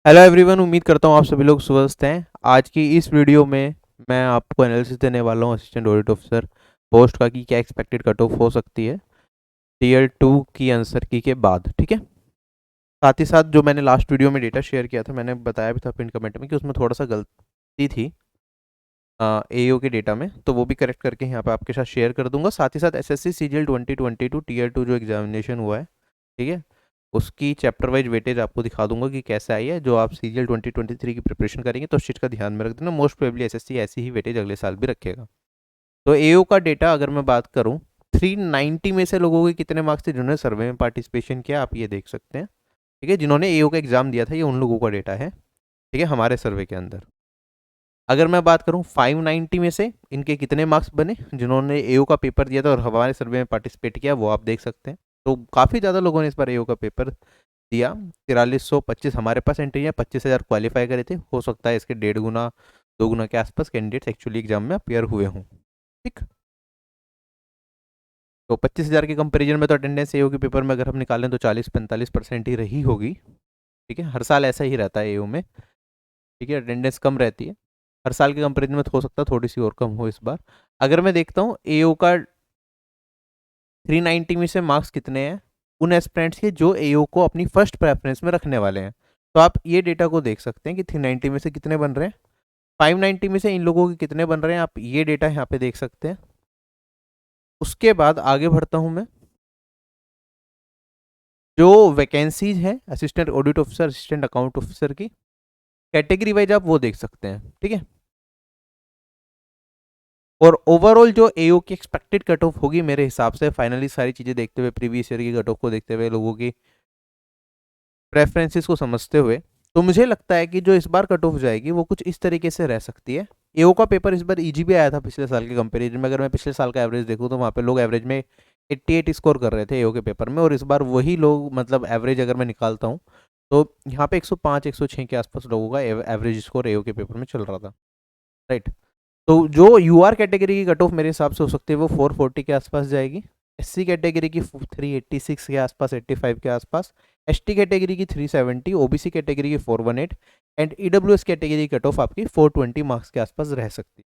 Hello everyone, उम्मीद करता हूँ आप सभी लोग स्वस्थ हैं। आज की इस वीडियो में मैं आपको एनालिसिस देने वाला हूँ असिस्टेंट ऑडिट ऑफिसर पोस्ट का कि क्या एक्सपेक्टेड कट ऑफ हो सकती है टीयर 2 की आंसर की के बाद। ठीक है। साथ ही साथ जो मैंने लास्ट वीडियो में डेटा शेयर किया था, मैंने बताया भी था पिन कमेंट में कि उसमें थोड़ा सा गलती थी एओ के डेटा में, तो वो भी करेक्ट करके यहाँ पे आपके साथ शेयर कर दूंगा। साथ ही साथ एसएससी सीजीएल 2022 टीयर 2 जो एग्जामिनेशन हुआ है, ठीक है, उसकी चैप्टर वाइज वेटेज आपको दिखा दूंगा कि कैसे आई है। जो आप सीजीएल 2023 की प्रिपरेशन करेंगे तो उस चीज़ का ध्यान में रख देना। मोस्ट प्रोबेबली एसएससी ऐसी ही वेटेज अगले साल भी रखेगा। तो एओ का डेटा अगर मैं बात करूँ, 390 में से लोगों के कितने मार्क्स थे जिन्होंने सर्वे में पार्टिसिपेशन किया, आप ये देख सकते हैं। ठीक है, जिन्होंने एओ का एग्जाम दिया था, ये उन लोगों का डेटा है। ठीक है, हमारे सर्वे के अंदर अगर मैं बात करूं 590 में से इनके कितने मार्क्स बने जिन्होंने एओ का पेपर दिया था और हमारे सर्वे में पार्टिसिपेट किया, वो आप देख सकते हैं। तो काफ़ी ज़्यादा लोगों ने इस बार एओ का पेपर दिया। 4325 हमारे पास एंट्री है, 25,000 क्वालिफाई करे थे। हो सकता है इसके 1.5 गुना 2 गुना के आसपास कैंडिडेट्स एक्चुअली एग्जाम में अपेयर हुए हों। ठीक। तो 25,000 के कंपेरिजन में तो अटेंडेंस एओ के पेपर में अगर हम निकालें तो 40-45% ही रही होगी। ठीक है, हर साल ऐसा ही रहता है एओ में। ठीक है, अटेंडेंस कम रहती है हर साल के कंपेरिजन में। हो सकता है थोड़ी सी और कम हो इस बार। अगर मैं देखता हूँ एओ का 390 में से मार्क्स कितने हैं उन एस्पिरेंट्स के जो एओ को अपनी फर्स्ट प्रेफरेंस में रखने वाले हैं, तो आप ये डेटा को देख सकते हैं कि 390 में से कितने बन रहे हैं। 590 में से इन लोगों के कितने बन रहे हैं, आप ये डेटा यहाँ पे देख सकते हैं। उसके बाद आगे बढ़ता हूँ मैं। जो वैकेंसीज हैं assistant audit officer, assistant account officer की कैटेगरी वाइज, आप वो देख सकते हैं। ठीक है। और ओवरऑल जो एओ की एक्सपेक्टेड कट ऑफ होगी मेरे हिसाब से, फाइनली सारी चीज़ें देखते हुए, प्रीवियस ईयर की कट ऑफ को देखते हुए, लोगों की प्रेफरेंसेस को समझते हुए, तो मुझे लगता है कि जो इस बार कट ऑफ जाएगी वो कुछ इस तरीके से रह सकती है। एओ का पेपर इस बार ईजी भी आया था पिछले साल के कंपेरिजन में। अगर मैं पिछले साल का एवरेज देखूँ तो वहाँ पे लोग एवरेज में 88 स्कोर कर रहे थे एओ के पेपर में, और इस बार वही लोग, मतलब एवरेज अगर मैं निकालता हूँ तो यहाँ पे 105 106 के आसपास लोगों का एवरेज स्कोर एओ के पेपर में चल रहा था। राइट। तो जो यूआर कैटेगरी की कट ऑफ मेरे हिसाब से हो सकती है वो 440 के आसपास जाएगी। एससी कैटेगरी की 386 के आसपास, 85 के आसपास। एसटी कैटेगरी की 370, ओबीसी कैटेगरी की 418 एंड ईडब्ल्यूएस कैटेगरी की कट ऑफ आपकी 420 मार्क्स के आसपास रह सकती है।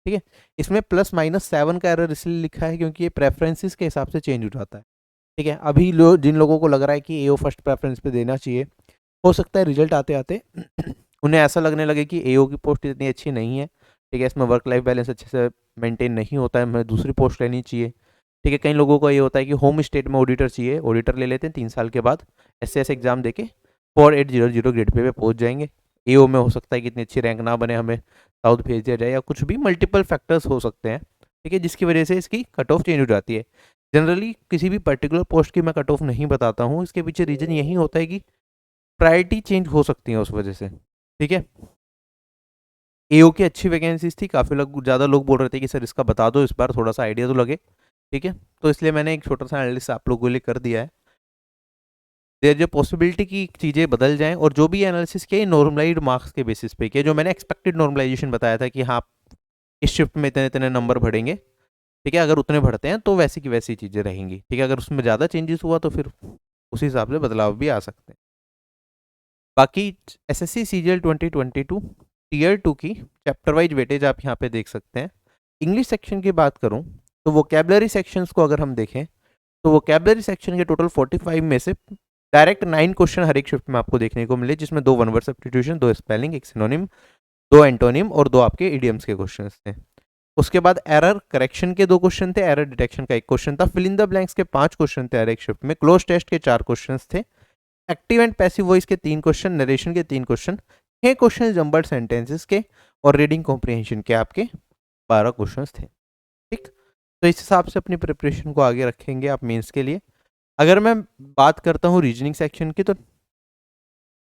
ठीक है। इसमें +-7 का एरर इसलिए लिखा है क्योंकि ये प्रेफरेंसेस के हिसाब से चेंज हो जाता है। ठीक है। अभी जिन लोगों को लग रहा है कि एओ फर्स्ट प्रेफरेंस पे देना चाहिए, हो सकता है रिजल्ट आते आते उन्हें ऐसा लगने लगे कि एओ की पोस्ट इतनी अच्छी नहीं है। ठीक है, इसमें वर्क लाइफ बैलेंस अच्छे से मेंटेन नहीं होता है, हमें दूसरी पोस्ट लेनी चाहिए। ठीक है, कई लोगों को ये होता है कि होम स्टेट में ऑडिटर चाहिए, ऑडिटर ले लेते हैं, 3 साल के बाद एसएस एग्जाम देके 4800 ग्रेड पे पहुंच जाएंगे। एओ में हो सकता है कि इतनी अच्छी रैंक ना बने, हमें साउथ भेज दिया जाए, या कुछ भी मल्टीपल फैक्टर्स हो सकते हैं। ठीक है, जिसकी वजह से इसकी कट ऑफ चेंज हो जाती है। जनरली किसी भी पर्टिकुलर पोस्ट की मैं कट ऑफ नहीं बताता हूँ, इसके पीछे रीजन यही होता है कि प्रायोरिटी चेंज हो सकती है उस वजह से। ठीक है। एओ की अच्छी वैकेंसीज थी, काफ़ी लोग, ज़्यादा लोग बोल रहे थे कि सर इसका बता दो इस बार, थोड़ा सा आइडिया तो लगे। ठीक है, तो इसलिए मैंने एक छोटा सा एनालिसिस आप लोगों के लिए कर दिया है। देर जो पॉसिबिलिटी की चीज़ें बदल जाएं, और जो भी एनालिसिस किया नॉर्मलाइज्ड मार्क्स के बेसिस पे किया, जो मैंने एक्सपेक्टेड नॉर्मलाइजेशन बताया था कि हाँ इस शिफ्ट में इतने इतने नंबर बढ़ेंगे। ठीक है, अगर उतने बढ़ते हैं तो वैसी की वैसी चीज़ें रहेंगी। ठीक है, अगर उसमें ज़्यादा चेंजेस हुआ तो फिर उस हिसाब से बदलाव भी आ सकते हैं। बाकी एसएससी सीजीएल 2022 टीयर 2 की चैप्टर वाइज वेटेज आप यहाँ पे देख सकते हैं। इंग्लिश सेक्शन की बात करूँ तो वोकेबलरी सेक्शंस को अगर हम देखें तो वोकेबलरी सेक्शन के टोटल 45 में से डायरेक्ट 9 क्वेश्चन हर एक शिफ्ट में आपको देखने को मिले, जिसमें 2 one word substitution, 2 spelling, 1 synonym, 2 antonym और 2 आपके इडियम्स के क्वेश्चन थे। उसके बाद एरर करेक्शन के 2 क्वेश्चन थे, एरर डिटेक्शन का 1 क्वेश्चन था, फिल इन द ब्लैंक्स के 5 क्वेश्चन थे हर एक शिफ्ट में, क्लोज टेस्ट के 4 क्वेश्चन थे, एक्टिव एंड पैसिव वॉइस के 3 क्वेश्चन, नरेशन के 3 क्वेश्चन, 6 क्वेश्चन जम्बल्ड सेंटेंसेस के, और रीडिंग कॉम्प्रिहेंशन के आपके 12 क्वेश्चन थे। ठीक। तो इस हिसाब से अपनी प्रिपरेशन को आगे रखेंगे आप मेंस के लिए। अगर मैं बात करता हूँ रीजनिंग सेक्शन की, तो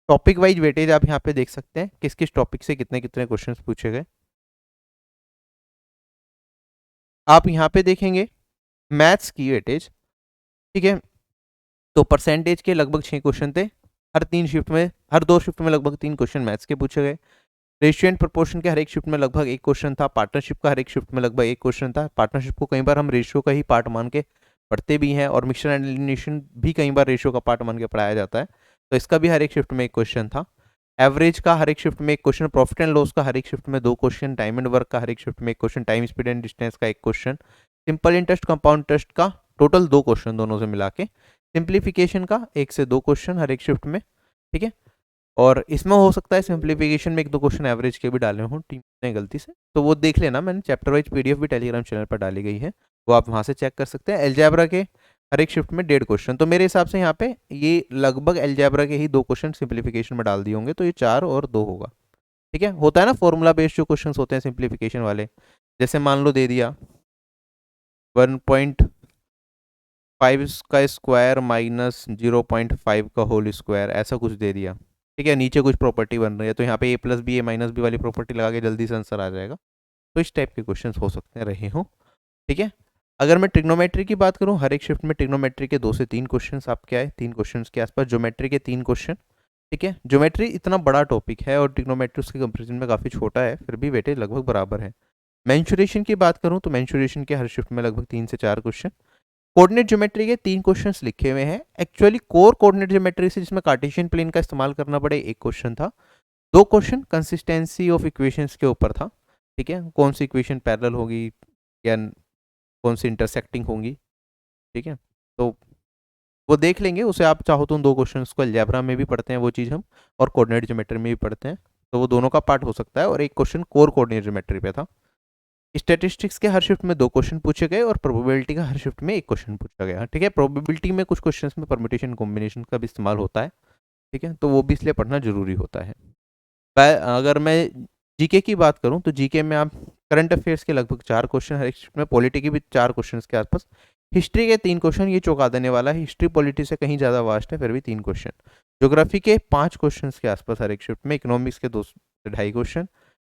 टॉपिक वाइज वेटेज आप यहाँ पे देख सकते हैं किस किस टॉपिक से कितने कितने क्वेश्चन पूछे गए। आप यहाँ पे देखेंगे मैथ्स की वेटेज। ठीक है, तो परसेंटेज के लगभग 6 क्वेश्चन थे हर 3 शिफ्ट में, हर 2 शिफ्ट में लगभग 3 क्वेश्चन मैथ्स के पूछे गए। रेशियो एंड प्रोपोर्शन के हर एक शिफ्ट में लगभग 1 क्वेश्चन था। पार्टनरशिप का हर एक शिफ्ट में लगभग 1 क्वेश्चन था। पार्टनरशिप को कई बार हम रेशियो का ही पार्ट मान के पढ़ते भी हैं, और मिक्सचर एंड एलिमिनेशन भी कई बार रेशियो का पार्ट मान के पढ़ाया जाता है, तो इसका भी हर एक शिफ्ट में 1 क्वेश्चन था। एवरेज का हर एक शिफ्ट में एक क्वेश्चन, प्रॉफिट एंड लॉस का हर एक शिफ्ट में 2 क्वेश्चन, टाइम एंड वर्क का हर एक शिफ्ट में एक question, time speed and distance का एक question, simple interest compound interest का टोटल 2 क्वेश्चन दोनों से मिला के, सिंप्लीफिकेशन का 1 से 2 क्वेश्चन हर एक शिफ्ट में, ठीक है। और इसमें हो सकता है सिंप्लीफिकेशन में 1-2 क्वेश्चन एवरेज के भी डाले हों टीम ने गलती से, तो वो देख लेना, मैंने चैप्टर वाइज पीडीएफ भी टेलीग्राम चैनल पर डाली गई है, वो आप वहाँ से चेक कर सकते हैं। अलजेब्रा के हर एक शिफ्ट में 1.5 क्वेश्चन, तो मेरे हिसाब से यहाँ पे ये लगभग अलजेब्रा के ही 2 क्वेश्चन सिंप्लीफिकेशन में डाल दिए होंगे, तो ये 4 और 2 होगा, ठीक है। होता है ना फॉर्मूला बेस्ड जो क्वेश्चन होते हैं सिंप्लीफिकेशन वाले, जैसे मान लो दे दिया 1.5 का स्क्वायर माइनस 0.5 का होल स्क्वायर, ऐसा कुछ दे दिया, ठीक है। नीचे कुछ प्रॉपर्टी बन रही है, तो यहाँ पे a+b a-b वाली प्रॉपर्टी लगा के जल्दी से आंसर आ जाएगा, तो इस टाइप के क्वेश्चंस हो सकते हैं रहे हों, ठीक है। अगर मैं ट्रिग्नोमेट्री की बात करूं, हर एक शिफ्ट में ट्रिग्नोमेट्री के 2 से 3 क्वेश्चंस आपके आए, 3 क्वेश्चंस के आसपास, ज्योमेट्री के 3 क्वेश्चन, ठीक है। ज्योमेट्री इतना बड़ा टॉपिक है और ट्रिग्नोमेट्री उसके कंपेरिजन में काफ़ी छोटा है, फिर भी वेटेज लगभग बराबर है। मेंसुरेशन की बात करूं तो मेंसुरेशन के हर शिफ्ट में लगभग 3 से 4 क्वेश्चन, कोऑर्डिनेट ज्योमेट्री के 3 क्वेश्चंस लिखे हुए हैं। एक्चुअली कोर कोऑर्डिनेट ज्योमेट्री से जिसमें कार्टेशियन प्लेन का इस्तेमाल करना पड़े, 1 क्वेश्चन था। 2 क्वेश्चन कंसिस्टेंसी ऑफ इक्वेशंस के ऊपर था, ठीक है, कौन सी इक्वेशन पैरेलल होगी या कौन सी इंटरसेक्टिंग होंगी, ठीक है। तो वो देख लेंगे, उसे आप चाहो तो उन 2 क्वेश्चंस को अलजेब्रा में भी पढ़ते हैं वो चीज़ हम, और कोऑर्डिनेट ज्योमेट्री में भी पढ़ते हैं, तो वो दोनों का पार्ट हो सकता है। और 1 क्वेश्चन कोर कोऑर्डिनेट ज्योमेट्री पे था। स्टैटिस्टिक्स के हर शिफ्ट में 2 क्वेश्चन पूछे गए और प्रोबेबिलिटी का हर शिफ्ट में 1 क्वेश्चन पूछा गया, ठीक है। प्रोबेबिलिटी में कुछ क्वेश्चंस में परम्यूटेशन कॉम्बिनेशन का भी इस्तेमाल होता है, ठीक है, तो वो भी इसलिए पढ़ना जरूरी होता है। अगर मैं जीके की बात करूं तो जीके में आप करंट अफेयर्स के लगभग 4 क्वेश्चन हर एक शिफ्ट में, पॉलिटी के भी 4 क्वेश्चन के आसपास, हिस्ट्री के 3 क्वेश्चन, ये चौंका देने वाला है, हिस्ट्री पॉलिटी से कहीं ज़्यादा वास्ट है, फिर भी 3 क्वेश्चन, ज्योग्राफी के 5 क्वेश्चन के आसपास हर एक शिफ्ट में, इकोनॉमिक्स के 2 से 2.5 क्वेश्चन,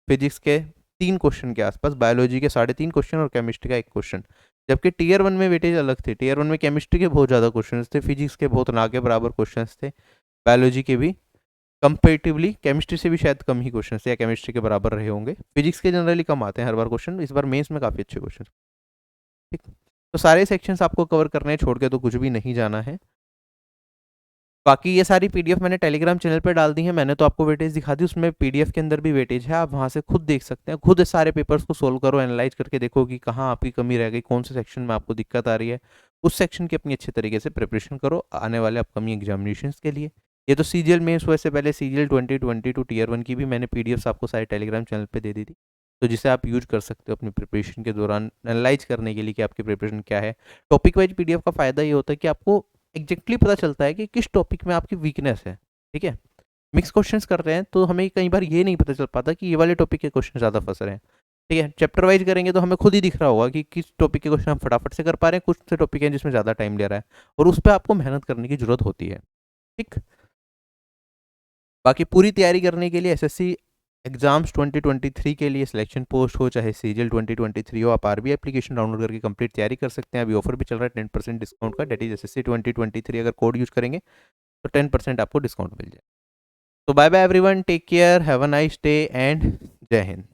फिजिक्स के 3 क्वेश्चन के आसपास, बायोलॉजी के 3.5 क्वेश्चन और केमिस्ट्री का 1 क्वेश्चन। जबकि टीयर 1 में वेटेज अलग थे, टीयर 1 में केमिस्ट्री के बहुत ज़्यादा क्वेश्चन थे, फिजिक्स के बहुत ना के बराबर क्वेश्चन थे, बायोलॉजी के भी कंपेरेटिवली केमिस्ट्री से भी शायद कम ही क्वेश्चन या केमिस्ट्री के बराबर रहे होंगे, फिजिक्स के जनरली कम आते हैं हर बार क्वेश्चन, इस बार मेंस में काफ़ी अच्छे क्वेश्चन, ठीक। तो सारे सेक्शंस आपको कवर करने हैं, छोड़ के तो कुछ भी नहीं जाना है। बाकी ये सारी पीडीएफ मैंने टेलीग्राम चैनल पर डाल दी है, मैंने तो आपको वेटेज दिखा दी, उसमें पीडीएफ के अंदर भी वेटेज है, आप वहाँ से खुद देख सकते हैं, खुद सारे पेपर्स को सोल्व करो, एनालाइज करके देखो कि कहाँ आपकी कमी रह गई, कौन से सेक्शन में आपको दिक्कत आ रही है, उस सेक्शन की अपनी अच्छे तरीके से प्रिपरेशन करो आने वाले अपकमिंग एग्जामिनेशन के लिए। ये तो सीजीएल मेंस हुए से पहले सीजीएल 2022 टीयर 1 की भी मैंने पीडीएफ्स आपको सारे टेलीग्राम चैनल पे दे दी थी, तो जिसे आप यूज कर सकते हो अपनी प्रिपरेशन के दौरान एनालाइज करने के लिए कि आपकी प्रिपरेशन क्या है। टॉपिक वाइज पीडीएफ का फ़ायदा ये होता है कि आपको एग्जैक्टली पता चलता है कि किस टॉपिक में आपकी वीकनेस है, ठीक है। मिक्स क्वेश्चंस कर रहे हैं तो हमें कई बार ये नहीं पता चल पाता कि ये वाले टॉपिक के क्वेश्चन ज़्यादा फंस रहे हैं, ठीक है। चैप्टर वाइज करेंगे तो हमें खुद ही दिख रहा होगा कि किस टॉपिक के क्वेश्चन हम फटाफट से कर पा रहे हैं, कुछ से टॉपिक हैं जिसमें ज़्यादा टाइम ले रहा है और उस पर आपको मेहनत करने की जरूरत होती है, ठीक। बाकी पूरी तैयारी करने के लिए एसएससी एग्जाम्स 2023 के लिए सिलेक्शन पोस्ट हो चाहे सीजीएल 2023 हो, आप आरबीआई एप्लीकेशन डाउनलोड करके कंप्लीट तैयारी कर सकते हैं। अभी ऑफर भी चल रहा है 10% डिस्काउंट का, डेट इज एसएससी 2023, अगर कोड यूज करेंगे तो 10% आपको डिस्काउंट मिल जाए। तो bye bye everyone, take care, have a nice day and जय हिंद।